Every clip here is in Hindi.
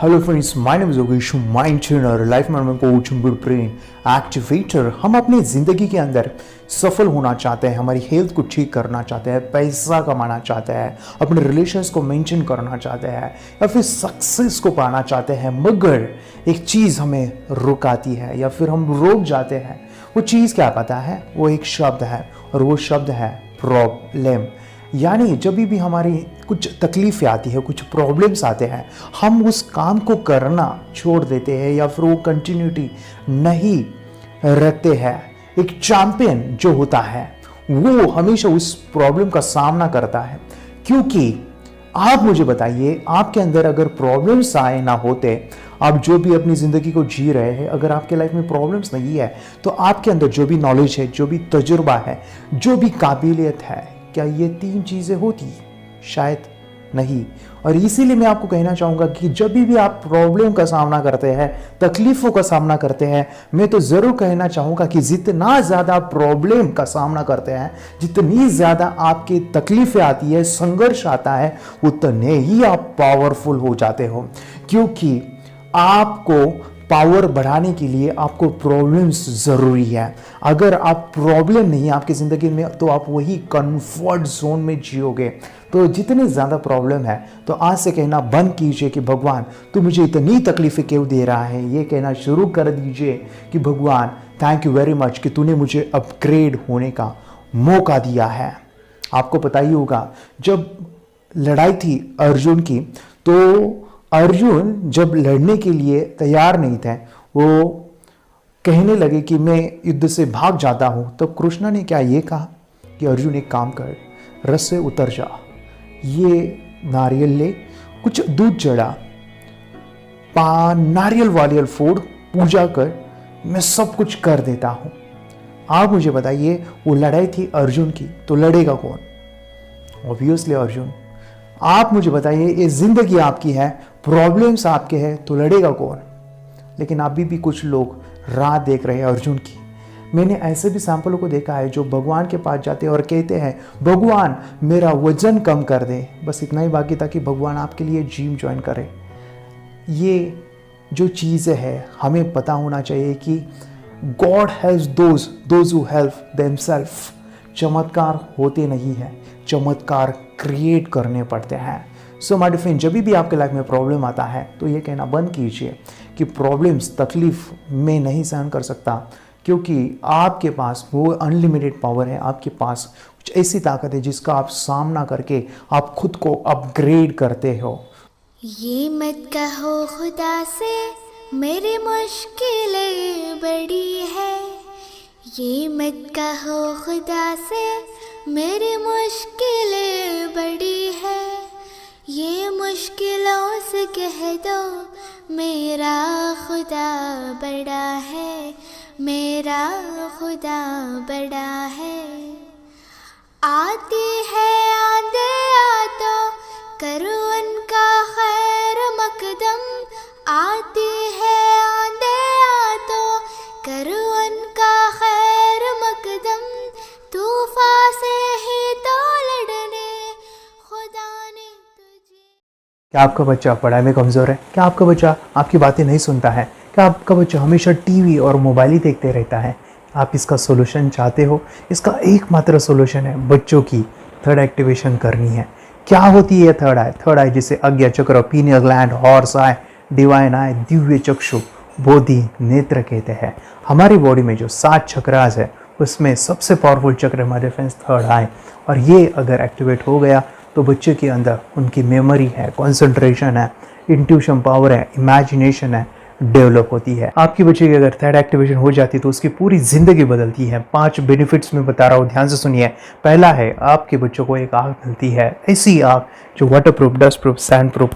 Hello friends, my name is Yogesh, mind trainer, life management coach, good brain activator. हम अपनी ज़िंदगी के अंदर सफल होना चाहते हैं, हमारी हेल्थ को ठीक करना चाहते हैं, पैसा कमाना चाहते हैं, अपने रिलेशंस को मेंटेन करना चाहते हैं या फिर सक्सेस को पाना चाहते हैं, मगर एक चीज़ हमें रुकाती है या फिर हम रुक जाते हैं। वो चीज़ क्या पता है? वो एक शब्द है और वो शब्द है प्रॉब्लम। यानी जब भी हमारी कुछ तकलीफ़ें आती है, कुछ प्रॉब्लम्स आते हैं, हम उस काम को करना छोड़ देते हैं या फिर वो कंटिन्यूटी नहीं रखते हैं। एक चैंपियन जो होता है वो हमेशा उस प्रॉब्लम का सामना करता है, क्योंकि आप मुझे बताइए, आपके अंदर अगर प्रॉब्लम्स आए ना होते, आप जो भी अपनी ज़िंदगी को जी रहे हैं, अगर आपके लाइफ में प्रॉब्लम्स नहीं है तो आपके अंदर जो भी नॉलेज है, जो भी तजुर्बा है, जो भी काबिलियत है, क्या ये तीन चीज़ें होती? शायद नहीं। और इसीलिए मैं आपको कहना चाहूँगा कि जब भी आप प्रॉब्लम का सामना करते हैं, तकलीफ़ों का सामना करते हैं, मैं तो ज़रूर कहना चाहूँगा कि जितना ज़्यादा प्रॉब्लम का सामना करते हैं, जितनी ज़्यादा आपकी तकलीफ़ें आती है, संघर्ष आता है, उतने ही आप पावरफुल हो जाते हो। क्योंकि आपको पावर बढ़ाने के लिए आपको प्रॉब्लम्स ज़रूरी है। अगर आप प्रॉब्लम नहीं है आपकी ज़िंदगी में तो आप वही कंफर्ट जोन में जियोगे। तो जितनी ज़्यादा प्रॉब्लम है तो आज से कहना बंद कीजिए कि भगवान तू मुझे इतनी तकलीफ़ें क्यों दे रहा है। ये कहना शुरू कर दीजिए कि भगवान थैंक यू वेरी मच कि तूने मुझे अपग्रेड होने का मौका दिया है। आपको पता ही होगा, जब लड़ाई थी अर्जुन की, तो अर्जुन जब लड़ने के लिए तैयार नहीं थे, वो कहने लगे कि मैं युद्ध से भाग जाता हूं, तब तो कृष्ण ने क्या ये कहा कि अर्जुन एक काम कर, रथ से उतर जा, ये नारियल ले, कुछ दूध चढ़ा, नारियल वारियल फोड़, पूजा कर, मैं सब कुछ कर देता हूं। आप मुझे बताइए, वो लड़ाई थी अर्जुन की, तो लड़ेगा कौन? ऑब्वियसली अर्जुन। आप मुझे बताइए, ये जिंदगी आपकी है, प्रॉब्लम्स आपके हैं, तो लड़ेगा कौन? लेकिन अभी भी कुछ लोग राह देख रहे हैं अर्जुन की। मैंने ऐसे भी सैंपलों को देखा है जो भगवान के पास जाते हैं और कहते हैं भगवान मेरा वजन कम कर दे, बस इतना ही बाकी था कि भगवान आपके लिए जिम ज्वाइन करे। ये जो चीज़ें है, हमें पता होना चाहिए कि God has those who help themselves. चमत्कार होते नहीं हैं, चमत्कार क्रिएट करने पड़ते हैं। सो माय डियर फ्रेंड, जब भी आपके लाइफ में प्रॉब्लम आता है तो ये कहना बंद कीजिए कि प्रॉब्लम्स तकलीफ में नहीं सहन कर सकता, क्योंकि आपके पास वो अनलिमिटेड पावर है, आपके पास कुछ ऐसी ताकत है जिसका आप सामना करके आप खुद को अपग्रेड करते हो। ये मत कहो खुदा से मेरी मुश्किलें बड़ी है, ये मत कहो खुदा से मेरी मुश्किलें बड़ी है, ये मुश्किलों से कह दो मेरा खुदा बड़ा है, मेरा खुदा बड़ा है। आती है आंधियाँ तो करो उनका खैर मकदम, आती है आंधियाँ तो करो उनका खैर मकदम, तूफान से ही तो लड़ने खुदा ने तुझे। क्या आपका बच्चा पढ़ाई में कमज़ोर है? क्या आपका बच्चा आपकी बातें नहीं सुनता है? क्या आपका बच्चा हमेशा टीवी और मोबाइल ही देखते रहता है? आप इसका सोल्यूशन चाहते हो? इसका एकमात्र सोल्यूशन है बच्चों की थर्ड एक्टिवेशन करनी है। क्या होती है थर्ड आई? थर्ड आई जिसे Ajna chakra, pineal gland, horse eye, divine eye, दिव्य चक्षु, बोधि नेत्र कहते हैं। हमारी बॉडी में जो 7 चक्रास है उसमें सबसे पावरफुल चक्र हमारे फ्रेंड्स थर्ड आई, और ये अगर एक्टिवेट हो गया तो बच्चे के अंदर उनकी मेमोरी है, कंसंट्रेशन है, इंट्यूशन पावर है, इमेजिनेशन है, डेवलप होती है। आपकी बच्चे की अगर थर्ड एक्टिवेशन हो जाती है तो उसकी पूरी ज़िंदगी बदलती है। 5 बेनिफिट्स में बता रहा हूँ, ध्यान से सुनिए। पहला है, आपके बच्चों को एक आँख मिलती है, ऐसी आँख जो water proof, dust proof, sand proof,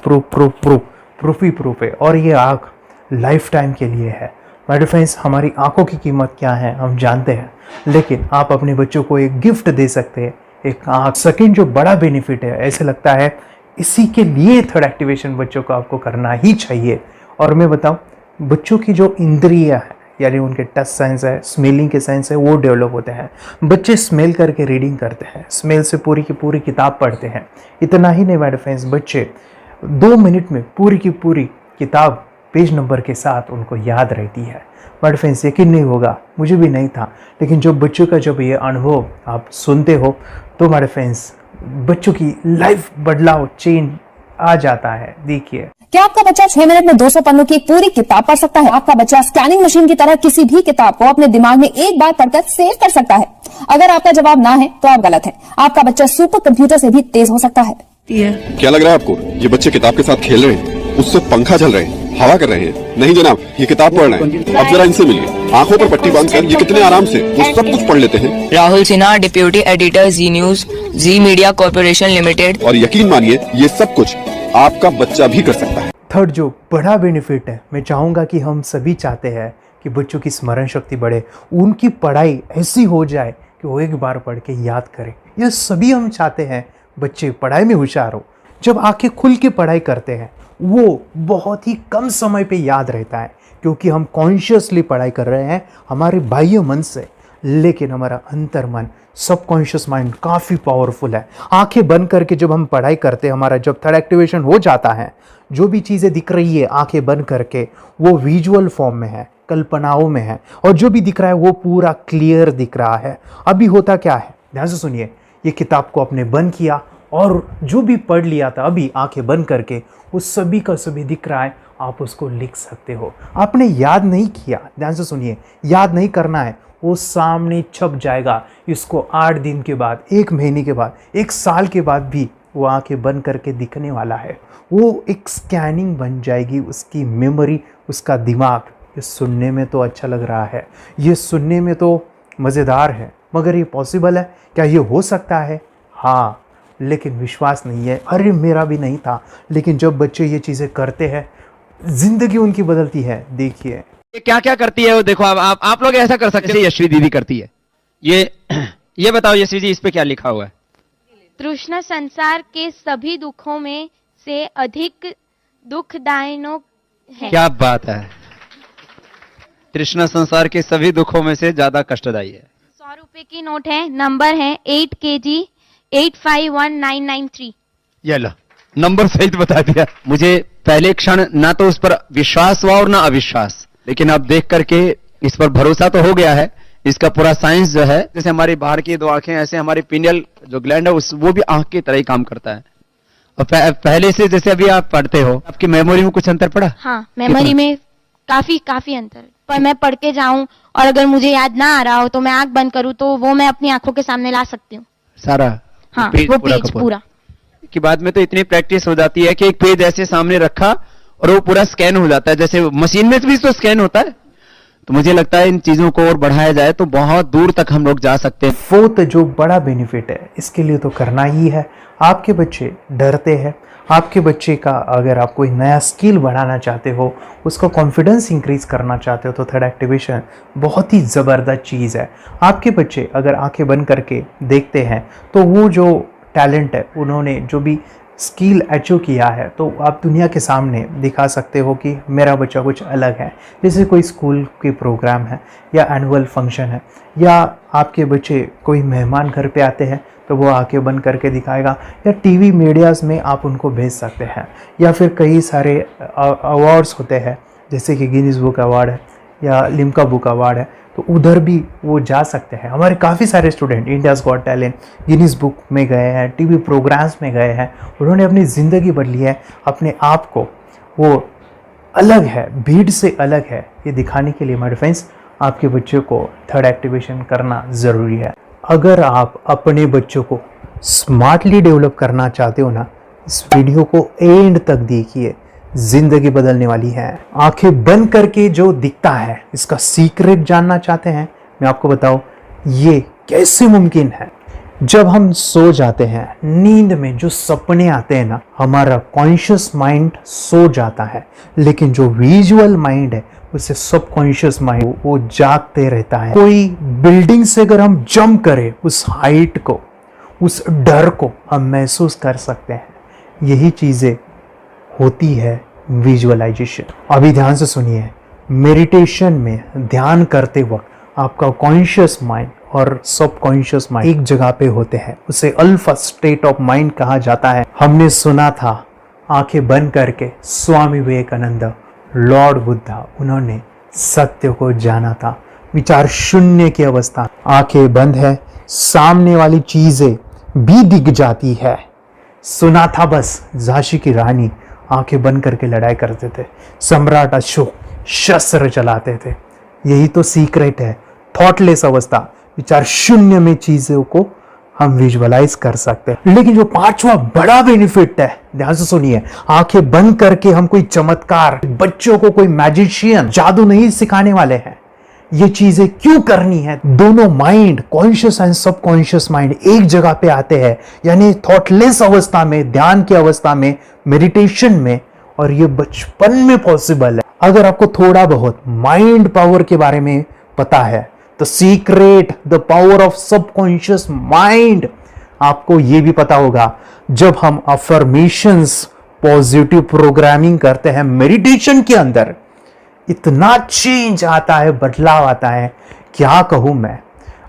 proof ही प्रूफ है, और ये आँख लाइफ टाइम के लिए है। माय डियर फ्रेंड्स, हमारी आँखों की कीमत क्या है हम जानते हैं, लेकिन आप अपने बच्चों को एक गिफ्ट दे सकते हैं, एक आँख। सेकेंड जो बड़ा बेनिफिट है, ऐसे लगता है इसी के लिए थर्ड एक्टिवेशन बच्चों को आपको करना ही चाहिए। और मैं बताऊं, बच्चों की जो इंद्रियां है, यानी उनके टच सेंस है, स्मेलिंग के सेंस है, वो डेवलप होते हैं। बच्चे स्मेल करके रीडिंग करते हैं, स्मेल से पूरी की पूरी किताब पढ़ते हैं। इतना ही नहीं माय फ्रेंड्स, बच्चे 2 मिनट में पूरी की पूरी किताब पेज नंबर के साथ उनको याद रहती है। बट फ्रेंड्स यकीन नहीं होगा, मुझे भी नहीं था, लेकिन जब बच्चों का जब ये अनुभव आप सुनते हो तो हमारे फ्रेंड्स बच्चों की लाइफ बदलाव चेंज आ जाता है। देखिए, क्या आपका बच्चा 6 मिनट में 200 पन्नों की एक पूरी किताब पढ़ सकता है? आपका बच्चा स्कैनिंग मशीन की तरह किसी भी किताब को अपने दिमाग में एक बार पढ़कर सेव कर सकता है? अगर आपका जवाब ना है तो आप गलत हैं। आपका बच्चा सुपर कंप्यूटर से भी तेज हो सकता है। क्या लग रहा है आपको? ये बच्चे किताब के साथ खेल रहे हैं, उससे पंखा चल रहे हैं, हवा कर रहे हैं? नहीं जनाब, ये किताब पढ़ रहे हैं। अब जरा इनसे मिलिए, आंखों पर पट्टी बांधकर ये कितने आराम से वो सब कुछ पढ़ लेते हैं। राहुल सिन्हा, डिप्यूटी एडिटर, जी न्यूज, जी मीडिया कॉर्पोरेशन लिमिटेड। और यकीन मानिए ये सब कुछ आपका बच्चा भी कर सकता है। थर्ड जो बड़ा बेनिफिट है, मैं चाहूँगा कि हम सभी चाहते हैं कि बच्चों की स्मरण शक्ति बढ़े, उनकी पढ़ाई ऐसी हो जाए कि वो एक बार पढ़ के याद करें। यह सभी हम चाहते हैं बच्चे पढ़ाई में होशियार हो। जब आंखें खुल के पढ़ाई करते हैं वो बहुत ही कम समय पे याद रहता है, क्योंकि हम कॉन्शियसली पढ़ाई कर रहे हैं हमारे बाह्य मन से, लेकिन हमारा अंतर मन, सबकॉन्शियस माइंड काफ़ी पावरफुल है। आंखें बंद करके जब हम पढ़ाई करते हैं, हमारा जब थर्ड एक्टिवेशन हो जाता है, जो भी चीज़ें दिख रही है आंखें बंद करके वो विजुअल फॉर्म में है, कल्पनाओं में है, और जो भी दिख रहा है वो पूरा क्लियर दिख रहा है। अभी होता क्या है, ध्यान से सुनिए, ये किताब को आपने बंद किया और जो भी पढ़ लिया था अभी आंखें बंद करके वो सभी का सभी दिख रहा है, आप उसको लिख सकते हो। आपने याद नहीं किया, ध्यान से सुनिए, याद नहीं करना है, वो सामने छप जाएगा। इसको 8 दिन के बाद, 1 महीने के बाद, 1 साल के बाद भी वो आंखें बंद करके दिखने वाला है। वो एक स्कैनिंग बन जाएगी, उसकी मेमोरी, उसका दिमाग। ये सुनने में तो अच्छा लग रहा है, ये सुनने में तो मज़ेदार है, मगर ये पॉसिबल है क्या? ये हो सकता है, हाँ, लेकिन विश्वास नहीं है। अरे मेरा भी नहीं था, लेकिन जब बच्चे ये चीज़ें करते हैं जिंदगी उनकी बदलती है। देखिए क्या क्या करती है वो, देखो आप लोग ऐसा कर सकते हैं, यशवी दीदी करती है। ये बताओ यशवी जी, इस पे क्या लिखा हुआ है? तृष्णा संसार के सभी दुखों में से अधिक दुखदायक है। क्या बात है, तृष्णा संसार के सभी दुखों में से ज्यादा कष्टदायी है। 100 रुपए की नोट है, नंबर है 8 kg 851993। ये लो, नंबर सहित बता दिया। मुझे पहले क्षण ना तो उस पर विश्वास हुआ और ना अविश्वास, लेकिन अब देख करके इस पर भरोसा तो हो गया है। इसका पूरा साइंस जो है, जैसे हमारी बाहर की 2 आंखें, ऐसे हमारी पिनियल जो ग्लैंड है वो भी आंख की तरह ही काम करता है। और पहले से जैसे अभी आप पढ़ते हो, आपकी मेमोरी में कुछ अंतर पड़ा? हाँ, मेमोरी में काफी अंतर। पर मैं पढ़ के जाऊं और अगर मुझे याद ना आ रहा हो तो मैं आंख बंद करूं तो वो मैं अपनी आंखों के सामने ला सकती हूँ सारा। हाँ, पेज वो पूरा पेज पूरा। कि बाद में तो इतनी प्रैक्टिस हो जाती है कि एक पेज ऐसे सामने रखा और वो पूरा स्कैन हो जाता है, जैसे मशीन में भी तो स्कैन होता है। तो मुझे लगता है इन चीजों को और बढ़ाया जाए तो बहुत दूर तक हम लोग जा सकते हैं। फोर्थ जो बड़ा बेनिफिट है, इसके लिए तो करना ही है। आपके बच्चे डरते हैं, आपके बच्चे का अगर आप कोई नया स्किल बढ़ाना चाहते हो, उसका कॉन्फिडेंस इंक्रीज करना चाहते हो, तो थर्ड एक्टिवेशन बहुत ही ज़बरदस्त चीज़ है। आपके बच्चे अगर आंखें बंद करके देखते हैं तो वो जो टैलेंट है, उन्होंने जो भी स्किल अचीव किया है, तो आप दुनिया के सामने दिखा सकते हो कि मेरा बच्चा कुछ अलग है। जैसे कोई स्कूल के प्रोग्राम है या एनुअल फंक्शन है, या आपके बच्चे कोई मेहमान घर पे आते हैं तो वो आंखें बंद करके दिखाएगा, या टीवी मीडियाज़ में आप उनको भेज सकते हैं, या फिर कई सारे अवार्ड्स होते हैं जैसे कि गिनीज बुक अवार्ड है या लिम्का बुक अवार्ड है, तो उधर भी वो जा सकते हैं। हमारे काफ़ी सारे student India's got talent, Guinness book में गए हैं, टीवी प्रोग्राम्स में गए हैं, उन्होंने अपनी ज़िंदगी बदली है, अपने आप को वो अलग है, भीड़ से अलग है, ये दिखाने के लिए मेरे फ्रेंड्स आपके बच्चों को थर्ड एक्टिवेशन करना ज़रूरी है। अगर आप अपने बच्चों को स्मार्टली डेवलप करना चाहते हो ना, इस वीडियो को एंड तक देखिए, जिंदगी बदलने वाली है। आंखें बंद करके जो दिखता है, इसका सीक्रेट जानना चाहते हैं, मैं आपको बताऊं ये कैसे मुमकिन है। जब हम सो जाते हैं, नींद में जो सपने आते हैं ना, हमारा कॉन्शियस माइंड सो जाता है, लेकिन जो विजुअल माइंड है उससे सबकॉन्शियस माइंड वो जागते रहता है। कोई बिल्डिंग से अगर हम जंप करें, उस हाइट को, उस डर को हम महसूस कर सकते हैं। यही चीज़ें होती है विजुअलाइजेशन। अभी ध्यान से सुनिए, मेडिटेशन में ध्यान करते वक्त आपका कॉन्शियस माइंड और सबकॉन्शियस माइंड एक जगह पे होते हैं, उसे अल्फा स्टेट ऑफ माइंड कहा जाता है। हमने सुना था आंखें बंद करके स्वामी विवेकानंद, लॉर्ड बुद्धा, उन्होंने सत्य को जाना था। विचार शून्य की अवस्था, आंखें बंद है, सामने वाली चीजें भी दिख जाती है। सुना था बस, झांसी की रानी आंखें बंद करके लड़ाई करते थे, सम्राट अशोक शस्त्र चलाते थे। यही तो सीक्रेट है, थॉटलेस अवस्था, विचार शून्य में चीजों को हम विजुअलाइज कर सकते हैं। लेकिन जो पांचवा बड़ा बेनिफिट है, ध्यान से सुनिए, आंखें बंद करके हम कोई चमत्कार, बच्चों को कोई मैजिशियन जादू नहीं सिखाने वाले हैं। ये चीजें क्यों करनी है? दोनों mind, conscious and subconscious mind एक जगह पे आते हैं, यानी थॉटलेस अवस्था में, ध्यान की अवस्था में, मेडिटेशन में, और ये बचपन में पॉसिबल है। अगर आपको थोड़ा बहुत माइंड पावर के बारे में पता है, the secret, the power of subconscious mind, आपको ये भी पता होगा, जब हम अफर्मेशंस, पॉजिटिव प्रोग्रामिंग करते हैं मेडिटेशन के अंदर, इतना चेंज आता है, बदलाव आता है, क्या कहूं मैं।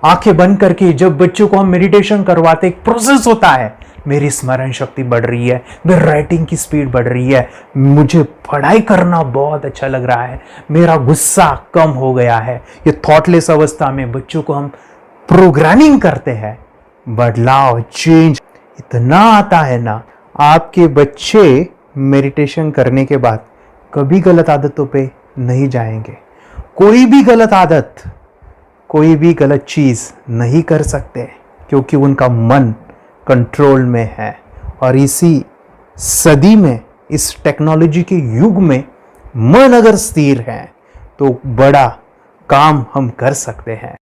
आंखें बंद करके जब बच्चों को हम मेडिटेशन करवाते, एक प्रोसेस होता है, मेरी स्मरण शक्ति बढ़ रही है, मेरी राइटिंग की स्पीड बढ़ रही है, मुझे पढ़ाई करना बहुत अच्छा लग रहा है, मेरा गुस्सा कम हो गया है। ये थॉटलेस अवस्था में बच्चों को हम प्रोग्रामिंग करते हैं, बदलाव, चेंज इतना आता है ना। आपके बच्चे मेडिटेशन करने के बाद कभी गलत आदतों पे नहीं जाएंगे, कोई भी गलत आदत, कोई भी गलत चीज नहीं कर सकते, क्योंकि उनका मन कंट्रोल में है। और इसी सदी में, इस टेक्नोलॉजी के युग में, मन अगर स्थिर है तो बड़ा काम हम कर सकते हैं।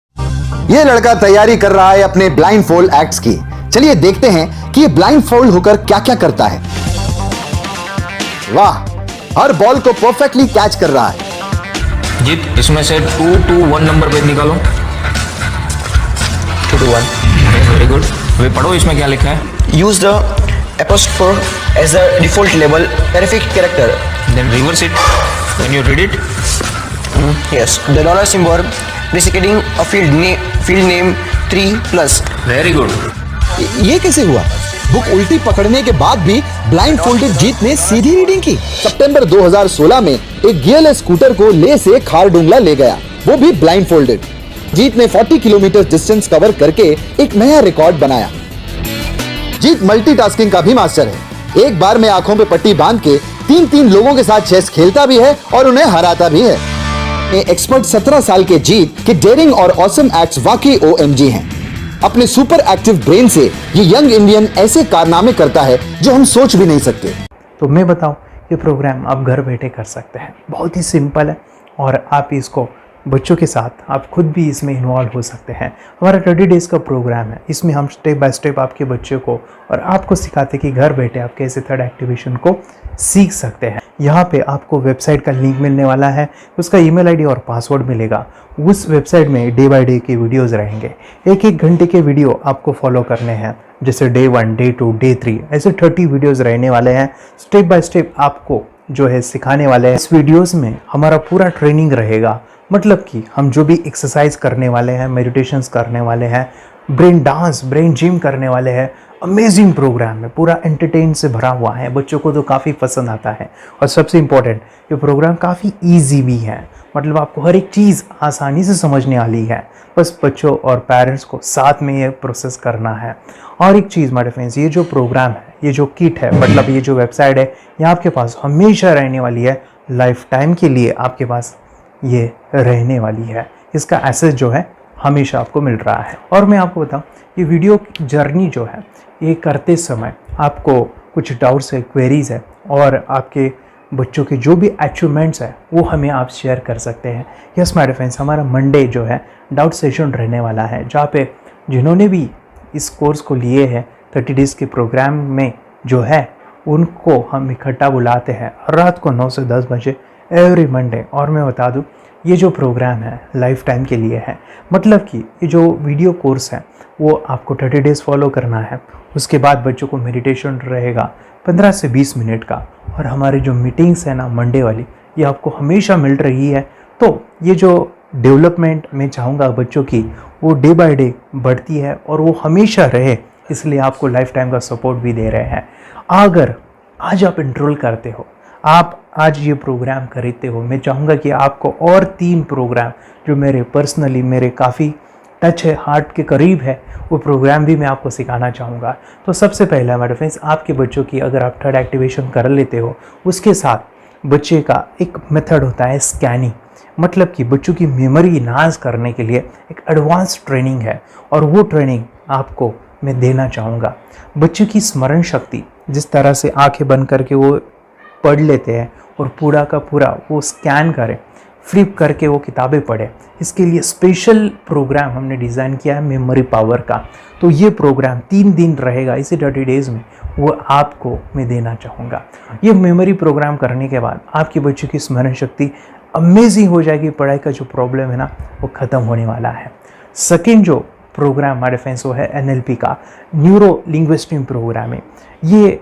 ये लड़का तैयारी कर रहा है अपने ब्लाइंड फोल्ड एक्ट्स की। चलिए देखते हैं कि ये ब्लाइंड फोल्ड होकर क्या क्या करता है। वाह, हर बॉल को परफेक्टली कैच कर रहा है। जीत, इसमें से 2 to 1 नंबर पेज निकालो। 2 to 1, वेरी गुड। वे पढ़ो, इसमें क्या लिखा है? Use the apostrophe as a default label terrific character. Then reverse it. When you read it, Yes, the dollar symbol preceding a field name 3+. very good. ये कैसे हुआ? बुक उल्टी पकड़ने के बाद भी ब्लाइंड फोल्डेड जीत ने सीधी रीडिंग की। सितंबर 2016 में एक गियरलेस स्कूटर को ले से खारडुंगला ले गया, वो भी ब्लाइंड फोल्डेड। जीत ने 40 किलोमीटर डिस्टेंस कवर करके एक नया रिकॉर्ड बनाया। जीत मल्टीटास्किंग का भी मास्टर है। एक बार में आंखों पे पट्टी बांध के 3-3 लोगों के साथ चेस खेलता भी है और उन्हें हराता भी है। एक्सपर्ट 17 साल के जीत के डेयरिंग और ऑसम एक्ट्स वाकई OMG हैं। अपने सुपर एक्टिव ब्रेन से ये यंग इंडियन ऐसे कारनामे करता है जो हम सोच भी नहीं सकते। तो मैं बताऊं, ये प्रोग्राम आप घर बैठे कर सकते हैं, बहुत ही सिंपल है, और आप इसको बच्चों के साथ आप खुद भी इसमें इन्वॉल्व हो सकते हैं। हमारा 30 डेज़ का प्रोग्राम है, इसमें हम स्टेप बाय स्टेप आपके बच्चे को और आपको सिखाते कि घर बैठे आप कैसे थर्ड एक्टिवेशन को सीख सकते हैं। यहाँ पे आपको वेबसाइट का लिंक मिलने वाला है, उसका ईमेल आईडी और पासवर्ड मिलेगा। उस वेबसाइट में डे बाय डे के वीडियोस रहेंगे, 1-1 घंटे के वीडियो आपको फॉलो करने हैं, जैसे डे 1, डे 2, डे 3, ऐसे 30 वीडियोस रहने वाले हैं। स्टेप बाय स्टेप आपको जो है सिखाने वाले हैं। इस वीडियोस में हमारा पूरा ट्रेनिंग रहेगा, मतलब कि हम जो भी एक्सरसाइज करने वाले हैं, मेडिटेशंस करने वाले हैं, ब्रेन डांस, ब्रेन जिम करने वाले हैं। अमेजिंग प्रोग्राम है, पूरा एंटरटेन से भरा हुआ है, बच्चों को तो काफ़ी पसंद आता है। और सबसे इम्पोर्टेंट, ये प्रोग्राम काफ़ी ईजी भी है, मतलब आपको हर एक चीज़ आसानी से समझने वाली है। बस बच्चों और पेरेंट्स को साथ में ये प्रोसेस करना है। और एक चीज़ माय फ्रेंड्स, ये जो प्रोग्राम है, ये जो किट है, मतलब ये जो वेबसाइट है, ये आपके पास हमेशा रहने वाली है, लाइफ टाइम के लिए आपके पास ये रहने वाली है। इसका एक्सेस जो है हमेशा आपको मिल रहा है। और मैं आपको बताऊं, ये वीडियो जर्नी जो है, ये करते समय आपको कुछ डाउट्स है, क्वेरीज है, और आपके बच्चों के जो भी अचीवमेंट्स है वो हमें आप शेयर कर सकते हैं। यस माय फ्रेंड्स, हमारा मंडे जो है डाउट सेशन रहने वाला है, जहाँ पे जिन्होंने भी इस कोर्स को लिए हैं 30 डेज़ के प्रोग्राम में जो है, उनको हम इकट्ठा बुलाते हैं रात को 9 से 10 बजे एवरी मंडे। और मैं बता दूं, ये जो प्रोग्राम है लाइफ टाइम के लिए है, मतलब कि ये जो वीडियो कोर्स है वो आपको 30 डेज़ फॉलो करना है। उसके बाद बच्चों को मेडिटेशन रहेगा 15 से 20 मिनट का, और हमारी जो मीटिंग्स है ना मंडे वाली, ये आपको हमेशा मिल रही है। तो ये जो डेवलपमेंट मैं चाहूँगा बच्चों की, वो डे बाय डे बढ़ती है और वो हमेशा रहे, इसलिए आपको लाइफ टाइम का सपोर्ट भी दे रहे हैं। अगर आज आप एनरोल करते हो, आप आज ये प्रोग्राम खरीदते हो, मैं चाहूँगा कि आपको और 3 प्रोग्राम जो मेरे पर्सनली मेरे काफ़ी टच है, हार्ट के करीब है, वो प्रोग्राम भी मैं आपको सिखाना चाहूँगा। तो सबसे पहला मेरे फ्रेंड्स, आपके बच्चों की अगर आप थर्ड एक्टिवेशन कर लेते हो, उसके साथ बच्चे का एक मेथड होता है स्कैनिंग, मतलब कि बच्चों की मेमोरी इन्हांस करने के लिए एक एडवांस ट्रेनिंग है, और वो ट्रेनिंग आपको मैं देना चाहूँगा। बच्चों की स्मरण शक्ति, जिस तरह से आंखें बंद करके वो पढ़ लेते हैं और पूरा का पूरा वो स्कैन करें, फ्लिप करके वो किताबें पढ़े, इसके लिए स्पेशल प्रोग्राम हमने डिज़ाइन किया है मेमोरी पावर का। तो ये प्रोग्राम 3 दिन रहेगा, इसी 30 डेज़ में वो आपको मैं देना चाहूँगा। ये मेमोरी प्रोग्राम करने के बाद आपके बच्चों की स्मरण शक्ति अमेजिंग हो जाएगी, पढ़ाई का जो प्रॉब्लम है ना वो ख़त्म होने वाला है। सेकेंड जो प्रोग्राम हमारे फ्रेंड्स वो है NLP का, न्यूरो लिंग्विस्टिक प्रोग्रामिंग। ये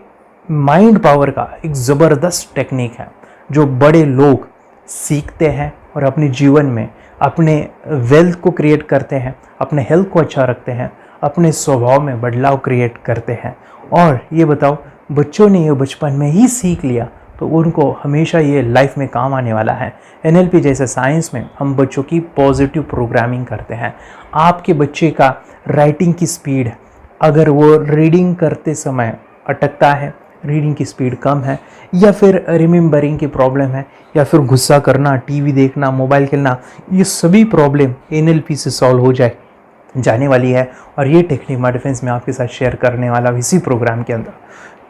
माइंड पावर का एक ज़बरदस्त टेक्निक है जो बड़े लोग सीखते हैं और अपने जीवन में अपने वेल्थ को क्रिएट करते हैं, अपने हेल्थ को अच्छा रखते हैं, अपने स्वभाव में बदलाव क्रिएट करते हैं। और ये बताओ, बच्चों ने ये बचपन में ही सीख लिया तो उनको हमेशा ये लाइफ में काम आने वाला है। NLP जैसे साइंस में हम बच्चों की पॉजिटिव प्रोग्रामिंग करते हैं। आपके बच्चे का राइटिंग की स्पीड, अगर वो रीडिंग करते समय अटकता है, रीडिंग की स्पीड कम है, या फिर रिमेंबरिंग की प्रॉब्लम है, या फिर गुस्सा करना, टीवी देखना, मोबाइल खेलना, ये सभी प्रॉब्लम NLP से सॉल्व हो जाने वाली है। और ये टेक्निक माय डिफेंस में आपके साथ शेयर करने वाला इसी प्रोग्राम के अंदर।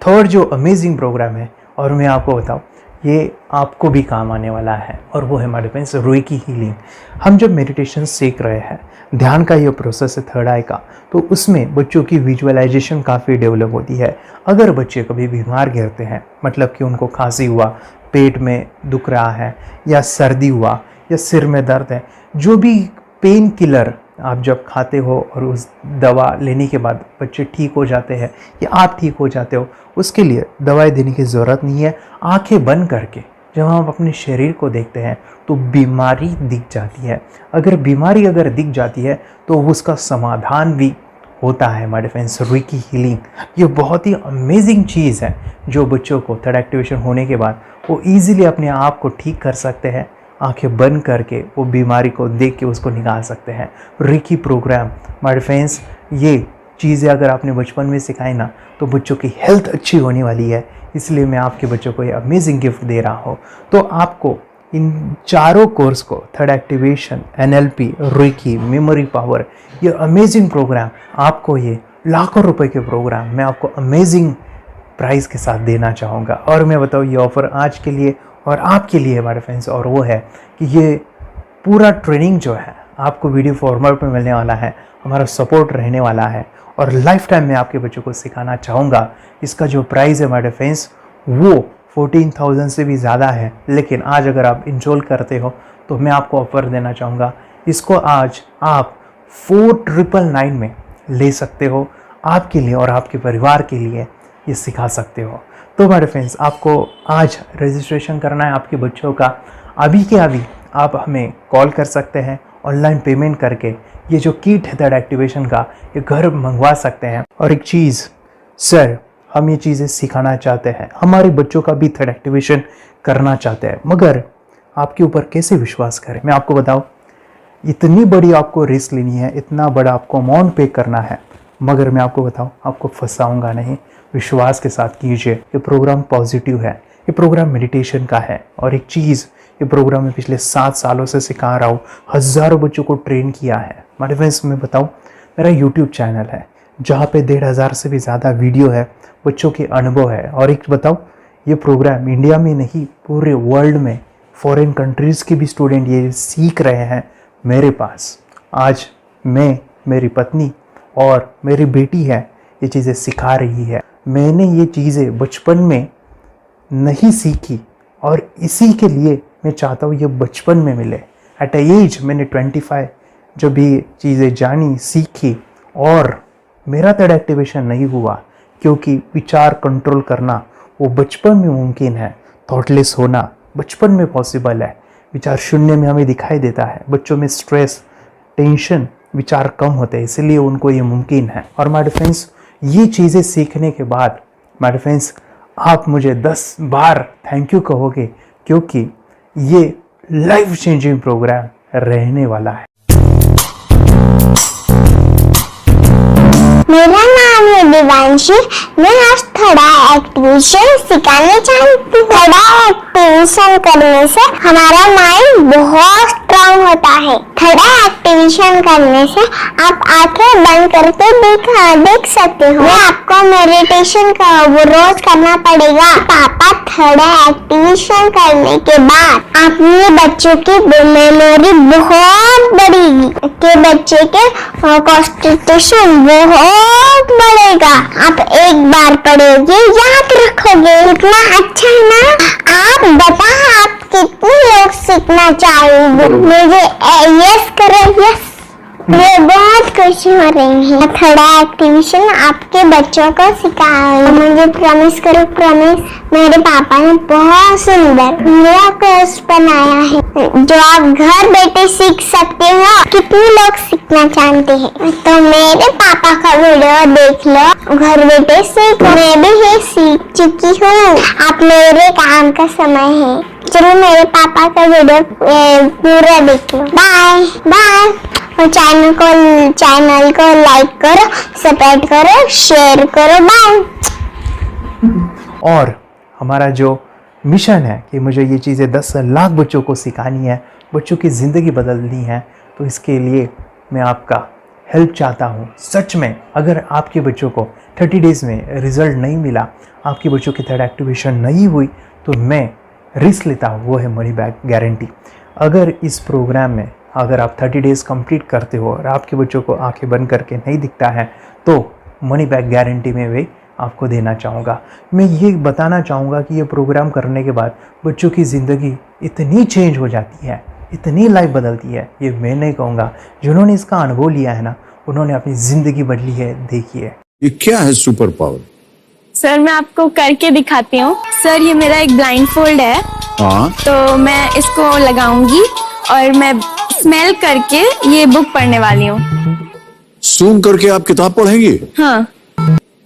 थर्ड जो अमेजिंग प्रोग्राम है, और मैं आपको बताऊँ ये आपको भी काम आने वाला है, और वो है माय डिफेंस रेकी हीलिंग। हम जब मेडिटेशन सीख रहे हैं, ध्यान का ये प्रोसेस है थर्ड आई का, तो उसमें बच्चों की विजुअलाइजेशन काफ़ी डेवलप होती है। अगर बच्चे कभी बीमार गिरते हैं, मतलब कि उनको खांसी हुआ, पेट में दुख रहा है, या सर्दी हुआ, या सिर में दर्द है, जो भी पेन किलर आप जब खाते हो और उस दवा लेने के बाद बच्चे ठीक हो जाते हैं या आप ठीक हो जाते हो, उसके लिए दवाई देने की ज़रूरत नहीं है। आंखें बंद करके जब हम अपने शरीर को देखते हैं तो बीमारी दिख जाती है। अगर बीमारी दिख जाती है तो उसका समाधान भी होता है। माय डिफेंस रेकी हीलिंग ये बहुत ही अमेजिंग चीज़ है जो बच्चों को थर्ड एक्टिवेशन होने के बाद वो ईजिली अपने आप को ठीक कर सकते हैं। आंखें बंद करके वो बीमारी को देख के उसको निकाल सकते हैं। रेकी प्रोग्राम माय डिफेंस, ये चीज़ें अगर आपने बचपन में सिखाई ना तो बच्चों की हेल्थ अच्छी होने वाली है। इसलिए मैं आपके बच्चों को ये अमेजिंग गिफ्ट दे रहा हूँ। तो आपको इन चारों कोर्स को, third activation, NLP, reiki, memory power, ये अमेजिंग प्रोग्राम, आपको ये लाखों रुपए के प्रोग्राम मैं आपको अमेजिंग प्राइस के साथ देना चाहूँगा। और मैं बताऊँ ये ऑफ़र आज के लिए और आपके लिए हमारे फ्रेंड्स, और वो है कि ये पूरा ट्रेनिंग जो है आपको वीडियो फॉर्मेट में मिलने वाला है, हमारा सपोर्ट रहने वाला है, और लाइफ टाइम में आपके बच्चों को सिखाना चाहूँगा। इसका जो प्राइस है हमारे फ्रेंड्स वो 14,000 से भी ज़्यादा है, लेकिन आज अगर आप इंस्टॉल करते हो तो मैं आपको ऑफ़र देना चाहूँगा। इसको आज आप 4,999 में ले सकते हो। आपके लिए और आपके परिवार के लिए ये सिखा सकते हो। तो हमारे फ्रेंड्स, आपको आज रजिस्ट्रेशन करना है आपके बच्चों का। अभी के अभी आप हमें कॉल कर सकते हैं, ऑनलाइन पेमेंट करके ये जो किट है थर्ड एक्टिवेशन का ये घर मंगवा सकते हैं। और एक चीज़ सर, हम ये चीज़ें सिखाना चाहते हैं, हमारे बच्चों का भी थर्ड एक्टिवेशन करना चाहते हैं, मगर आपके ऊपर कैसे विश्वास करें। मैं आपको बताऊं, इतनी बड़ी आपको रिस्क लेनी है, इतना बड़ा आपको अमाउंट पे करना है, मगर मैं आपको बताऊं आपको फंसाऊंगा नहीं। विश्वास के साथ कीजिए। ये प्रोग्राम पॉजिटिव है, ये प्रोग्राम मेडिटेशन का है। और एक चीज़, ये प्रोग्राम मैं पिछले 7 सालों से सिखा रहा हूँ, हज़ारों बच्चों को ट्रेन किया है। हमारे फ्रेंड्स, मैं बताऊँ, मेरा यूट्यूब चैनल है जहाँ पे 1,500 से भी ज़्यादा वीडियो है, बच्चों के अनुभव है। और एक बताऊँ, ये प्रोग्राम इंडिया में नहीं पूरे वर्ल्ड में फॉरेन कंट्रीज़ के भी स्टूडेंट ये सीख रहे हैं मेरे पास। आज मैं, मेरी पत्नी और मेरी बेटी है ये चीज़ें सिखा रही है। मैंने ये चीज़ें बचपन में नहीं सीखी और इसी के लिए मैं चाहता हूँ ये बचपन में मिले। एट एज मैंने 25 जब ये चीज़ें जानी, सीखी, और मेरा थर्ड एक्टिवेशन नहीं हुआ क्योंकि विचार कंट्रोल करना वो बचपन में मुमकिन है। थॉटलेस होना बचपन में पॉसिबल है। विचार शून्य में हमें दिखाई देता है। बच्चों में स्ट्रेस, टेंशन, विचार कम होते हैं, इसलिए उनको ये मुमकिन है। और माय फ्रेंड्स, ये चीज़ें सीखने के बाद माय फ्रेंड्स, आप मुझे 10 बार थैंक यू कहोगे, क्योंकि ये लाइफ चेंजिंग प्रोग्राम रहने वाला है। मेरा नाम है दिवांशी। मैं आज थोड़ा एक्टिवेशन सिखाने चाहती हूँ। थोड़ा एक्टिवेशन करने से हमारा माइंड बहुत स्ट्रांग होता है। थोड़ा एक्टिवेशन करने से आप आंखें बंद करके देख सकते हो। मैं आपको मेडिटेशन का वो रोज करना पड़ेगा। पापा थोड़ा एक्टिवेशन करने के बाद अपने बच्चों की मेमोरी बहुत बढ़ेगी, के बच्चे के कॉन्सेंट्रेशन बहुत बढ़ेगा। आप एक बार पढ़ोगे याद रखोगे, इतना अच्छा है ना। आप बताओ आप कितने लोग सीखना चाहोगे? मुझे यस करो, यस। मैं बहुत खुश हो रही हूँ। थोड़ा एक्टिवेशन आपके बच्चों को सिखाओ। मुझे प्रॉमिस करो, प्रॉमिस। मेरे पापा ने बहुत सुंदर मेरा कोर्स बनाया है जो आप घर बैठे सीख सकते हो। कितने लोग सीखना चाहते हैं तो मेरे पापा का वीडियो देख लो, घर बैठे सीखो। मैं भी ये सीख चुकी हूँ। आप मेरे काम का समय है, चलो मेरे पापा का वीडियो पूरा देख लो। Bye bye. और चैनल को लाइक करो, सब्सक्राइब करो, शेयर करो। बाय। और हमारा जो मिशन है कि मुझे ये चीज़ें 10 लाख बच्चों को सिखानी है, बच्चों की ज़िंदगी बदलनी है, तो इसके लिए मैं आपका हेल्प चाहता हूँ। सच में अगर आपके बच्चों को 30 डेज़ में रिज़ल्ट नहीं मिला, आपके बच्चों की थर्ड एक्टिवेशन नहीं हुई, तो मैं रिस्क लेता हूँ, वो है मनी बैक गारंटी। अगर इस प्रोग्राम में अगर आप 30 डेज़ कंप्लीट करते हो और आपके बच्चों को आंखें बंद करके नहीं दिखता है, तो मनी बैक गारंटी में भी आपको देना चाहूँगा। मैं ये बताना चाहूँगा कि ये प्रोग्राम करने के बाद बच्चों की ज़िंदगी इतनी चेंज हो जाती है, इतनी लाइफ बदलती है, ये मैं नहीं कहूँगा। जिन्होंने इसका अनुभव लिया है ना, उन्होंने अपनी ज़िंदगी बदली है। देखिए ये क्या है सुपर पावर? सर मैं आपको करके दिखाती हूँ। सर ये मेरा एक ब्लाइंड फोल्ड है। हाँ, तो मैं इसको लगाऊंगी और मैं स्मेल करके ये बुक पढ़ने वाली हूँ। सूंघ करके आप किताब पढ़ेंगी? हाँ।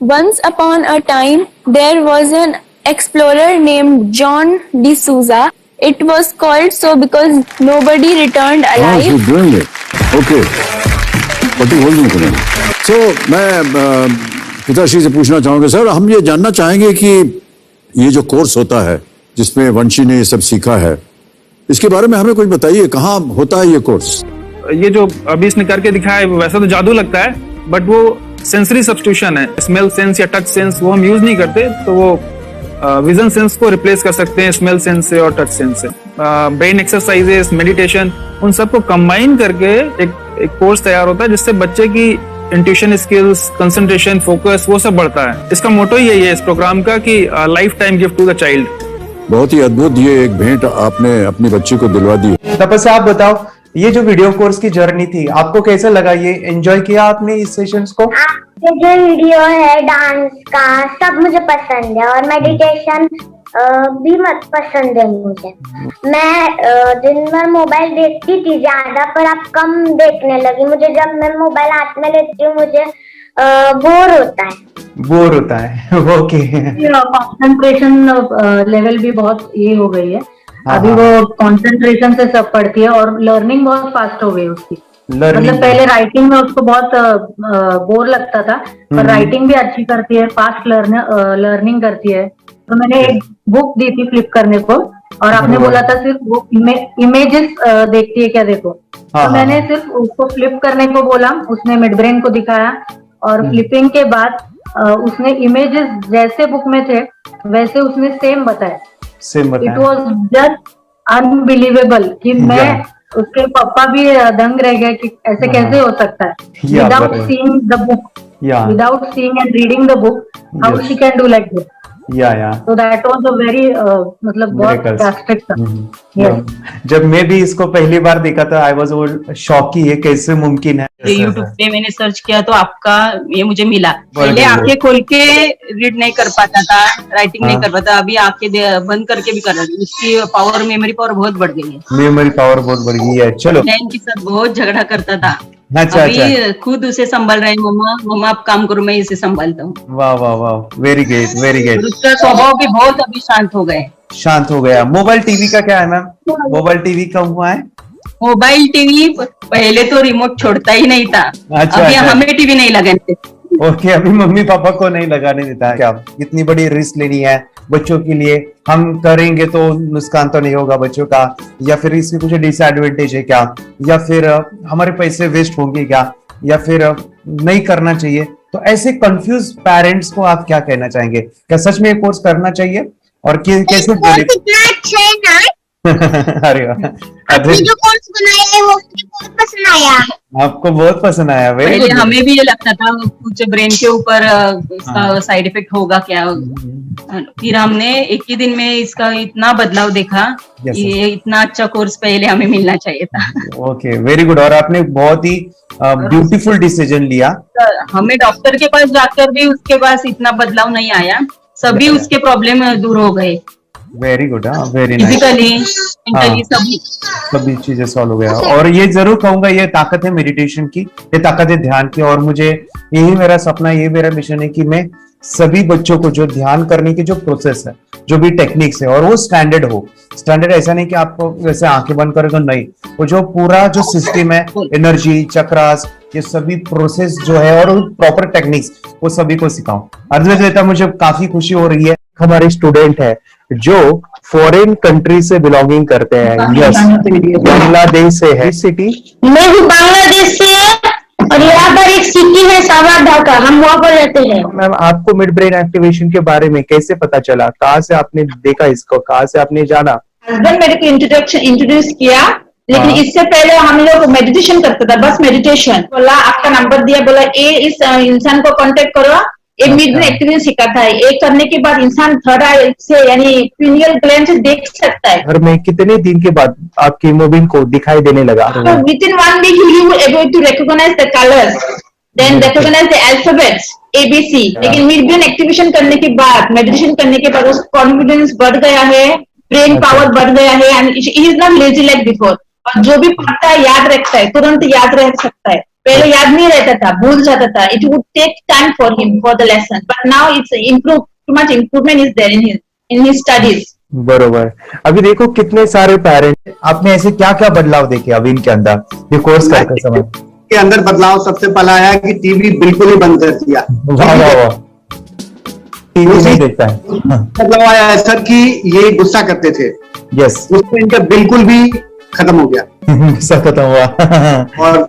Once upon a time, there was an explorer named John D'Souza. It was called so because nobody returned alive. Oh, doing it. Okay. What do you want to know? So, मैं पिताश्री से पूछना चाहूंगा, सर हम ये जानना चाहेंगे कि ये जो कोर्स होता है जिसमें वंशी ने ये सब सीखा है, इसके बारे में हमें कुछ बताइए। कहाँ होता है ये कोर्स? ये जो अभी इसने करके दिखाया है वैसा तो जादू लगता है, बट वो सेंसरी सब्स्टिट्यूशन है। स्मेल सेंस या टच सेंस वो हम यूज नहीं करते, तो वो विजन सेंस को रिप्लेस कर सकते हैं स्मेल सेंस से और टच सेंस से। ब्रेन एक्सरसाइजेस, मेडिटेशन, उन सबको कंबाइन करके एक कोर्स तैयार होता है जिससे बच्चे की इंट्यूशन स्किल्स, कंसंट्रेशन, फोकस वो सब बढ़ता है। इसका मोटो ही यही है इस प्रोग्राम का कि lifetime gift to the child. बहुत ही अद्भुत ये एक भेंट आपने अपनी बच्ची को दिलवा दी। तपस्या आप बताओ, ये जो वीडियो कोर्स की जर्नी थी आपको कैसा लगा? ये एंजॉय किया आपने इस सेशंस को? आपके जो वीडियो है डांस का सब मुझे पसंद है और मेडिटेशन भी मत पसंद है मुझे। मैं दिन भर मोबाइल देखती थी ज्यादा, पर अब कम देखने लगी। मुझे जब मैं मोबाइल हाथ में लेती हूँ मुझे बोर होता है। ओके। कंसंट्रेशन लेवल भी बहुत ये हो गई है। अभी वो कंसंट्रेशन से सब पढ़ती है और लर्निंग बहुत फास्ट हो गई उसकी। मतलब पहले राइटिंग में उसको बहुत बोर लगता था, पर राइटिंग भी अच्छी करती है, फास्ट लर्निंग करती है। तो मैंने एक बुक दी थी फ्लिप करने को और आपने बोला था सिर्फ वो इमेजेस देखती है क्या, देखो। तो मैंने सिर्फ उसको फ्लिप करने को बोला, उसने मिड ब्रेन को दिखाया और फ्लिपिंग के बाद उसने इमेजेस जैसे बुक में थे वैसे उसने सेम बताया। इट वॉज जस्ट अनबिलीवेबल कि मैं उसके पापा भी दंग रह गए कि ऐसे कैसे हो सकता है। Without seeing the book, without seeing and reading the book, how she can do like this. So that was a very मतलब बहुत drastic था। जब मैं भी इसको पहली बार देखा था आई वाज शॉक कि ये कैसे मुमकिन है। यूट्यूब पे मैंने सर्च किया तो आपका ये मुझे मिला। पहले आंखें खोल के रीड नहीं कर पाता था, राइटिंग नहीं कर पाता, अभी आंखें बंद करके भी कर रही है। उसकी पावर, मेमोरी पावर बहुत बढ़ गई है। मेमोरी पावर बहुत बढ़ गई है। चलो, के साथ बहुत झगड़ा करता था अच्छा अभी खुद उसे संभाल रहे हैं। मम्मा मम्मा आप काम करो, मैं इसे संभालता हूँ। वाह वाह वाह, वेरी ग्रेट वेरी और ग्रेट। उसका स्वभाव भी बहुत अभी शांत हो गए। शांत हो गया। मोबाइल टीवी का क्या है मैम? मोबाइल टीवी कब हुआ है? मोबाइल टीवी पहले तो रिमोट छोड़ता ही नहीं था। अच्छा, अभी अच्छा। हमें टीवी नहीं लगाने देते। ओके, अभी मम्मी पापा को नहीं लगाने देता है क्या? इतनी बड़ी रिस्क लेनी है बच्चों के लिए, हम करेंगे तो नुकसान तो नहीं होगा बच्चों का, या फिर इसके कुछ डिसएडवांटेज है क्या, या फिर हमारे पैसे वेस्ट होंगे क्या, या फिर नहीं करना चाहिए? तो ऐसे कंफ्यूज पेरेंट्स को आप क्या कहना चाहेंगे? क्या सच में ये कोर्स करना चाहिए और कैसे? कितना अच्छा है ना। अरे वाह, आपने जो कोर्स बनाया है वो मुझे बहुत पसंद आया। आपको बहुत पसंद आया। वेरी पहले गुड। हमें भी ये लगता था कुछ ब्रेन के ऊपर इसका साइड इफेक्ट होगा क्या। फिर हमने एक ही दिन में इसका इतना बदलाव देखा। Yes, ये इतना अच्छा कोर्स पहले हमें मिलना चाहिए था। Okay, very good. और आपने बहुत ही ब्यूटीफुल डिसीजन लिया। हमें डॉक्टर के पास जाकर भी उसके पास इतना बदलाव नहीं आया। सभी उसके प्रॉब्लम दूर हो गए। Very good, very nice. Physically mentally सभी चीजें सॉल्व हो गया। और ये जरूर कहूंगा, ये ताकत है मेडिटेशन की, ये ताकत है ध्यान की। और मुझे यही मेरा सपना, ये मेरा मिशन है कि मैं सभी बच्चों को जो ध्यान करने की जो प्रोसेस है, जो भी टेक्निक्स है, और वो स्टैंडर्ड हो। स्टैंडर्ड ऐसा नहीं कि आपको वैसे आंखें बंद करें तो नहीं, वो जो पूरा जो सिस्टम है, एनर्जी चक्रास, ये सभी प्रोसेस जो है और प्रॉपर टेक्निक्स, वो सभी को सिखाऊं। अद्वैत, मुझे काफी खुशी हो रही है। हमारे स्टूडेंट है जो फॉरेन कंट्री से बिलोंगिंग करते हैं। यस, बांग्लादेश से है। सिटी मैं भी बांग्लादेश से और यहाँ पर एक सिटी है सावर ढाका, हम वहाँ पर रहते हैं। मैम, आपको मिड ब्रेन एक्टिवेशन के बारे में कैसे पता चला? कहाँ से आपने देखा इसको, कहाँ से आपने जाना? हस्बैंड मेरे को इंट्रोड्यूस किया, लेकिन इससे पहले हम लोग मेडिटेशन करते थे, बस मेडिटेशन। बोला आपका नंबर दिया, बोला ये इस इंसान को कांटेक्ट करो, ये मिड ब्रेन एक्टिवेशन सिखाता है। ये करने के बाद इंसान थर्ड आई से यानी पिनियल ग्लैंड से देख सकता है। घर में कितने दिन के बाद आपकी हीमोग्लोबिन को दिखाई देने लगा? So within 1 week you will able to recognize the colors, then recognize the alphabets ABC। लेकिन मिड ब्रेन एक्टिवेशन करने के बाद, मेडिटेशन करने के बाद उसका कॉन्फिडेंस बढ़ गया है, ब्रेन पावर बढ़ गया है, and he is not lazy like before. और जो भी पढ़ता है याद रखता है, तुरंत याद रख सकता है। पहले याद नहीं रहता था, भूल जाता था। It would take time for him for the lesson, but now it's improve, too much improvement is there in his studies. बरोबर। अभी देखो कितने सारे पेरेंट्स, आपने ऐसे क्या क्या बदलाव देखे अभी इनके अंदर ये कोर्स करते समय? के अंदर बदलाव सबसे पहला आया कि टीवी बिल्कुल ही बंद कर दिया। वाह वाह वाह, टीवी नहीं देखता है। बदलाव आया है सर कि ये गुस्सा करते थे। यस, उससे इनका बिल्कुल भी खत्म हो गया। गुस्सा खत्म हुआ। और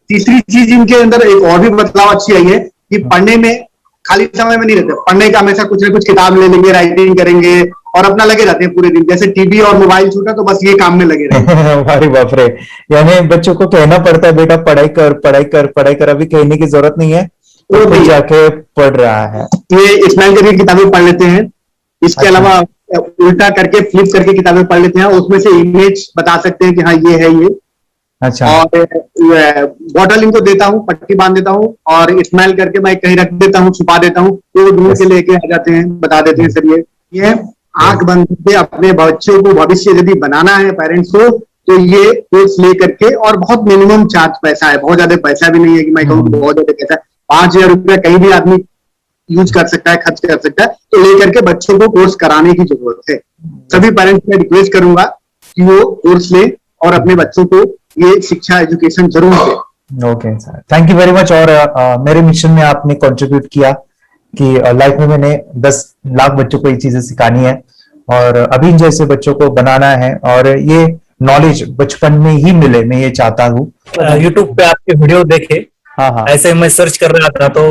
तीसरी चीज इनके अंदर एक और भी बदलाव अच्छी आई है कि पढ़ने में खाली समय में नहीं रहते, पढ़ने का हमेशा कुछ ना कुछ किताब ले लेंगे, राइटिंग करेंगे और अपना लगे रहते हैं पूरे दिन। जैसे टीवी और मोबाइल छूटा तो बस ये काम में लगे रहते। अरे बाप रे, यानी बच्चों को कहना पड़ता है बेटा पढ़ाई कर पढ़ाई कर पढ़ाई कर, अभी कहने की जरूरत नहीं है, वो भी जाके पढ़ रहा है। ये स्माइल करके किताबें पढ़ लेते हैं। इसके अलावा उल्टा करके फ्लिप करके किताबें पढ़ लेते हैं, उसमें से इमेज बता सकते हैं कि हाँ ये है ये। अच्छा। और बॉटल इनको देता हूँ, पट्टी बांध देता हूँ और स्माइल करके मैं कहीं रख देता हूँ, छुपा देता हूँ, तो ढूंढ के लेके आ जाते हैं, बता देते हैं सर ये आंख बंद करके अपने बच्चों को भविष्य यदि बनाना है पेरेंट्स को, तो ये कोर्स ले करके। और बहुत मिनिमम चार्ज पैसा है, बहुत ज्यादा पैसा भी नहीं है कि मैं कहूँ बहुत ज्यादा पैसा है। 5,000 रुपया कहीं भी आदमी यूज कर सकता है, खर्च कर सकता है। तो लेकर के बच्चों को कोर्स कराने की जरूरत है। सभी पेरेंट्स में रिक्वेस्ट करूंगा कि वो कोर्स लें और अपने बच्चों को ये शिक्षा एजुकेशन जरूर दें। Okay sir, thank you very much. और मेरे मिशन में आपने कंट्रीब्यूट किया कि लाइफ में मैंने 10 लाख बच्चों को ये चीजें सिखानी है और अभी जैसे बच्चों को बनाना है, और ये नॉलेज बचपन में ही मिले, मैं ये चाहता हूँ। यूट्यूब पे आपके वीडियो देखे, हाँ, ऐसे मैं सर्च कर रहा था तो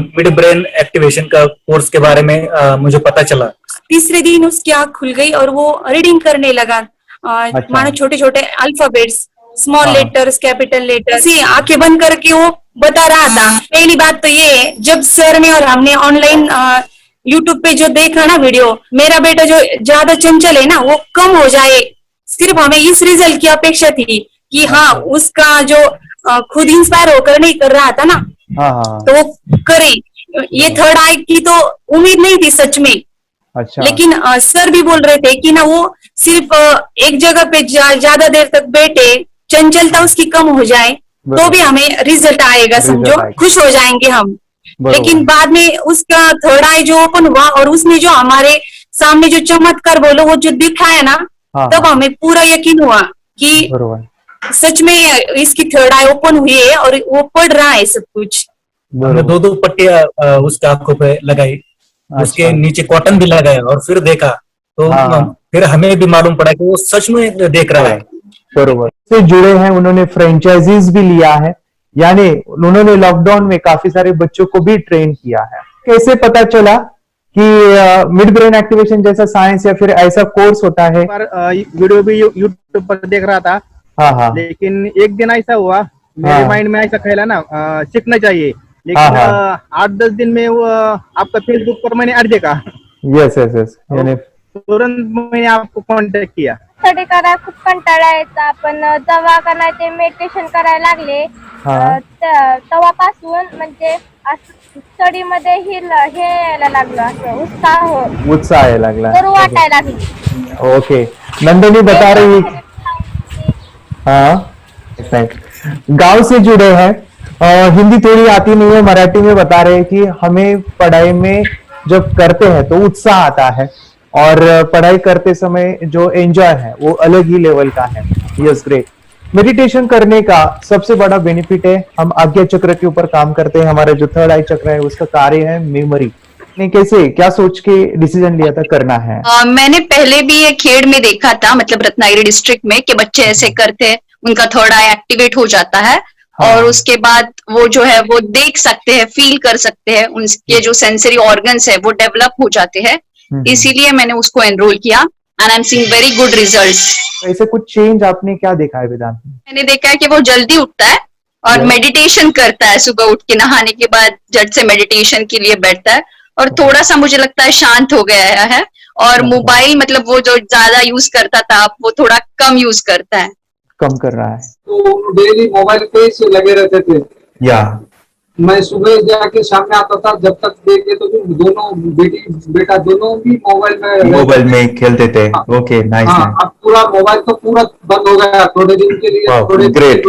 मिड ब्रेन एक्टिवेशन का कोर्स के बारे में मुझे पता चला। तीसरे दिन उसकी आँख खुल गई और वो रीडिंग करने लगा। मानो छोटे छोटे alphabets, small letters, capital letters, आंखें बंद करके वो बता रहा था। पहली बात तो ये, जब सर ने और हमने ऑनलाइन यूट्यूब पे जो देखा ना वीडियो, मेरा बेटा जो ज्यादा चंचल है ना वो कम हो जाए, सिर्फ हमें इस रिजल्ट की अपेक्षा थी कि हाँ उसका जो खुद इंस्पायर होकर नहीं कर रहा था ना, तो वो करे। ये थर्ड आई की तो उम्मीद नहीं थी सच में। अच्छा। लेकिन सर भी बोल रहे थे कि ना वो सिर्फ एक जगह पे ज्यादा देर तक बैठे, चंचलता उसकी कम हो जाए, तो भी हमें रिजल्ट आएगा, समझो आएगा। खुश हो जाएंगे हम। बरोबर। लेकिन बाद में उसका थर्ड आई जो ओपन हुआ और उसने जो हमारे सामने जो चमत्कार बोलो वो जो दिखाया ना, हाँ, तब हमें पूरा यकीन हुआ कि बरोबर सच में इसकी थर्ड आई ओपन हुई है और वो पढ़ रहा है सब कुछ। हमने दो दो पट्टियां उसके आंखों पे लगाई, उसके नीचे कॉटन भी लगाया और फिर देखा तो फिर हमें भी मालूम पड़ा कि वो सच में देख रहा है। बरोबर से जुड़े हैं, उन्होंने फ्रेंचाइजीज भी लिया है, यानी उन्होंने लॉकडाउन में काफी सारे बच्चों को भी ट्रेन किया है। कैसे पता चला कि मिड ब्रेन एक्टिवेशन जैसा साइंस या फिर ऐसा कोर्स होता है? वीडियो भी यूट्यूब पर देख रहा था। हाँ। लेकिन एक दिन ऐसा हुआ मेरे माइंड में ऐसा ख्याल ना सीखना चाहिए, लेकिन 8-10 दिन में वो आपका फेसबुक पर मैंने ऐड देखा। यस यानी तुरंत मैंने आपको कॉन्टॅक्ट किया। स्टडी करायला खूप कंटाळा यायचा, पण जेव्हा का नाही ते मेडिटेशन करायला लागले तेव्हापासून म्हणजे स्टडी मध्ये हे यायला लागलं, असं उत्साह यायला लागला, करू वाटायला लागली। ओके। नंदिनी बता रही, हाँ गांव से जुड़े हैं, हिंदी थोड़ी आती नहीं है, मराठी में बता रहे हैं कि हमें पढ़ाई में जब करते हैं तो उत्साह आता है और पढ़ाई करते समय जो एंजॉय है वो अलग ही लेवल का है। Yes great. मेडिटेशन करने का सबसे बड़ा बेनिफिट है, हम आज्ञा चक्र के ऊपर काम करते हैं, हमारा जो थर्ड आई चक्र है उसका कार्य है मेमोरी। ने कैसे क्या सोच के डिसीजन लिया था करना है? मैंने पहले भी ये खेड़ में देखा था, मतलब रत्नागिरी डिस्ट्रिक्ट में, कि बच्चे ऐसे करते हैं, उनका थर्ड आई एक्टिवेट हो जाता है। और उसके बाद वो जो है वो देख सकते हैं, फील कर सकते हैं, उनके जो सेंसरी ऑर्गन्स है वो डेवलप हो जाते हैं। इसीलिए मैंने उसको एनरोल किया and I am seeing very good results. ऐसे कुछ चेंज आपने क्या देखा है वेदांत में? मैंने देखा है कि वो जल्दी उठता है और मेडिटेशन करता है, सुबह उठ के नहाने के बाद झट से मेडिटेशन के लिए बैठता है और थोड़ा सा मुझे लगता है शांत हो गया है। और मोबाइल मतलब वो जो ज्यादा यूज करता था वो थोड़ा कम यूज करता है, कम कर रहा है। तो डेली मोबाइल पे ही लगे रहते थे। या मैं सुबह जाके शाम में आता था, जब तक देखे तो दोनों बेटा दोनों भी मोबाइल में खेलते थे। Okay nice. अब पूरा मोबाइल तो पूरा बंद हो गया थोड़े दिन के लिए। Great,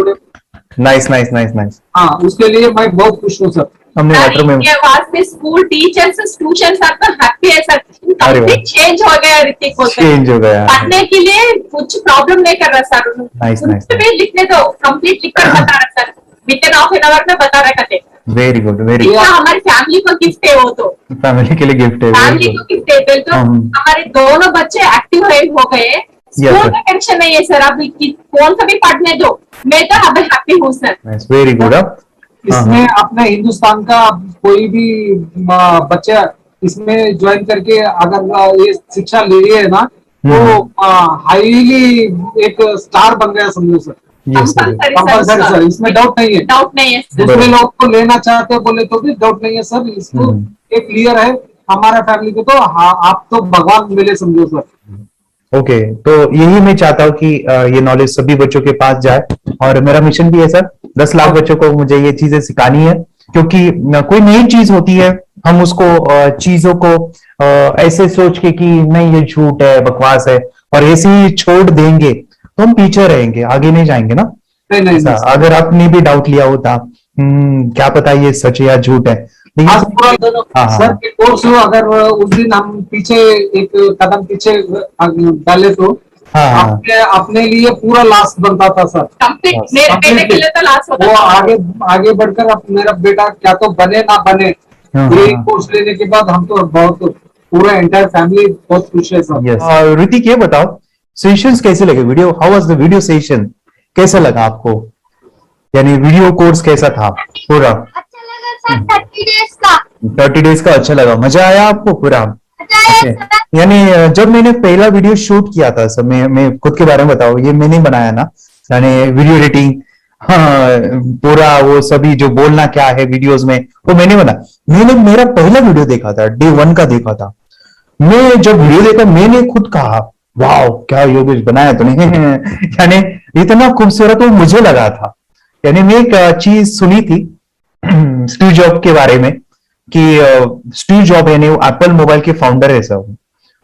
nice. हाँ, उसके लिए मैं बहुत खुश हूँ सर। हमने लेटर में स्कूल टीचर्स ट्यूशन सब तो हैप्पी है सर, कंप्लीट चेंज हो गया ऋतिक को, चेंज हो गया, पढ़ने के लिए कुछ प्रॉब्लम नहीं कर रहा सर। नाइस लिखने दो, कंप्लीट लिखकर बता रहा sir, with in half an hour में बता रहा कहते। वेरी गुड हमारी फैमिली को गिफ्ट है, वो तो फैमिली के लिए गिफ्ट है, फैमिली को गिफ्ट है। तो हमारे दोनों बच्चे एक्टिव हो गए, स्कूल का टेंशन नहीं है सर, अभी कौन सा भी पढ़ने दो, मैं तो अब हैप्पी हूँ सर। Very good. इसमें अपने हिंदुस्तान का कोई भी बच्चा इसमें ज्वाइन करके अगर ये शिक्षा ले है ना, तो हाईली एक स्टार बन गया समझो सर। कंपल्सरी सर, इसमें डाउट नहीं है। दूसरे लोग को लेना चाहते बोले तो भी डाउट नहीं है सर, इसको एक क्लियर है। हमारा फैमिली को तो आप तो भगवान मिले समझो सर। ओके, तो यही मैं चाहता हूँ कि ये नॉलेज सभी बच्चों के पास जाए और मेरा मिशन भी है सर, 10 लाख बच्चों को मुझे ये चीजें सिखानी है, क्योंकि कोई नई चीज होती है हम उसको चीजों को ऐसे सोच के कि नहीं ये झूठ है, बकवास है और ऐसे ही छोड़ देंगे तो हम पीछे रहेंगे, आगे नहीं जाएंगे ना। नहीं। अगर आपने भी डाउट लिया होता क्या पता ये सच है या झूठ है, सर के कोर्स अगर उस दिन हम पीछे एक कदम पीछे डाले तो अपने लिए पूरा लास्ट बनता था सर। मेरे के लिए तो लास्ट होता वो आगे बढ़कर अब मेरा बेटा क्या तो बने ना बने, ये कोर्स लेने के बाद हम तो बहुत पूरा एंटायर फैमिली बहुत खुश है सर। ऋतिक ये बताओ सेशंस कैसे लगे, video how was the video session, कैसा लगा आपको, यानी वीडियो कोर्स कैसा था पूरा? 30 डेज का अच्छा लगा, मजा आया आपको पूरा? यानी जब मैंने पहला वीडियो शूट किया था सर, मैं खुद के बारे में बताऊं, ये मैंने बनाया ना, यानी वीडियो एडिटिंग, पूरा वो सभी जो बोलना क्या है वीडियोस में वो मैंने बना। मैंने मेरा पहला वीडियो देखा था, डे 1 का देखा था। मैं जब वीडियो देखा मैंने खुद कहा वाह क्या योगेश बनाया तूने यानी इतना खूबसूरत वो मुझे लगा था। यानी मैं एक चीज सुनी थी स्टीव जॉब के बारे में कि स्टीव जॉब यानी एप्पल मोबाइल के फाउंडर है सब,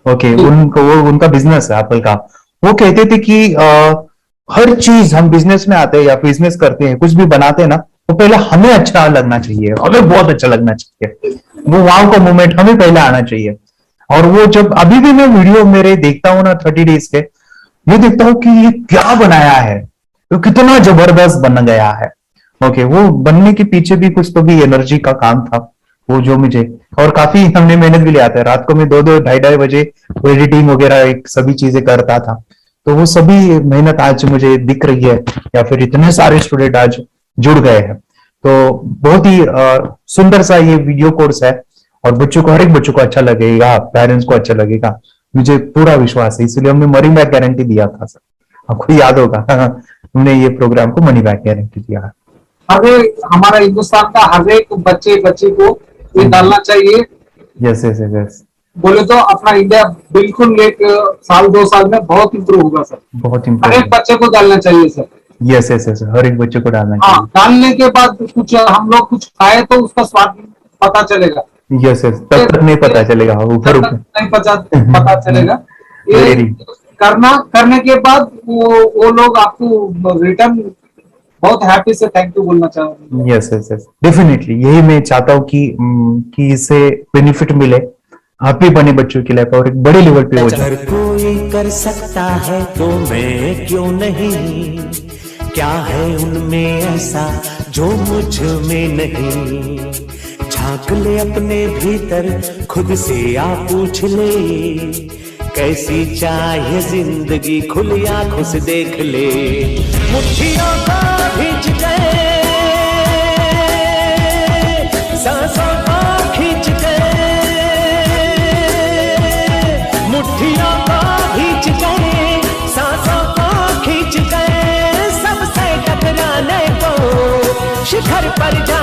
ओके, उनका बिजनेस है एप्पल का। वो कहते थे कि हर चीज हम बिजनेस में आते हैं या बिजनेस करते हैं, कुछ भी बनाते हैं ना, तो पहले हमें अच्छा लगना चाहिए, हमें बहुत अच्छा लगना चाहिए, वो वाव का मोमेंट हमें पहले आना चाहिए। और वो जब अभी भी मैं वीडियो मेरे देखता हूँ ना 30 डेज के, ये देखता हूँ कि ये क्या बनाया है, तो कितना जबरदस्त बन गया है। ओके, वो बनने के पीछे भी कुछ तो भी एनर्जी का काम था वो, जो मुझे, और काफी हमने मेहनत भी लिया था। रात को मैं 2-2 ढाई बजे वो एडिटिंग वगैरह सभी चीजें करता था, तो वो सभी मेहनत आज मुझे दिख रही है, या फिर इतने सारे स्टूडेंट आज जुड़ गए हैं। तो बहुत ही सुंदर सा ये वीडियो कोर्स है, और बच्चों को, हर एक बच्चों को अच्छा लगेगा, पेरेंट्स को अच्छा लगेगा, मुझे पूरा विश्वास है। इसलिए हमने मनी बैक गारंटी दिया था सर, आपको याद होगा हमने ये प्रोग्राम को मनी बैक गारंटी दिया। हमारा हिंदुस्तान का हर एक बच्चे को ये डालना चाहिए। यस यस यस, बोले तो अपना इंडिया बिल्कुल एक साल 2 साल में बहुत इम्प्रूव होगा सर, बहुत हर इम्पोर्टेंट। एक बच्चे को डालना चाहिए सर। यस यस यस, हर एक बच्चे को डालना चाहिए। हाँ, डालने के बाद कुछ हम लोग कुछ खाए तो उसका स्वाद पता चलेगा। यस यस, तब तक नहीं पता चलेगा, ऊपर ऊपर नहीं पता चलेगा। ये करने के बाद वो लोग आपको रिटर्न बहुत हैप्पी से थैंक यू बोलना चाहूंगा। यस यस यस, डेफिनेटली यही मैं चाहता हूँ कि इससे बेनिफिट मिले, हैप्पी बने बच्चों की लाइफ और एक बड़े लेवल पे हो जाए। अगर कोई कर सकता है तो मैं क्यों नहीं, क्या है उनमें ऐसा जो मुझ में नहीं। झांक ले अपने भीतर, खुद से आ पूछ ले, कैसी चाहे जिंदगी, खुली आंखों से देख ले। मुट्ठियों को खींच गए, सांसों को खींच गए, मुट्ठियों को खींच गए, सांसों को खींच गए, सबसे टकराने को शिखर पर जा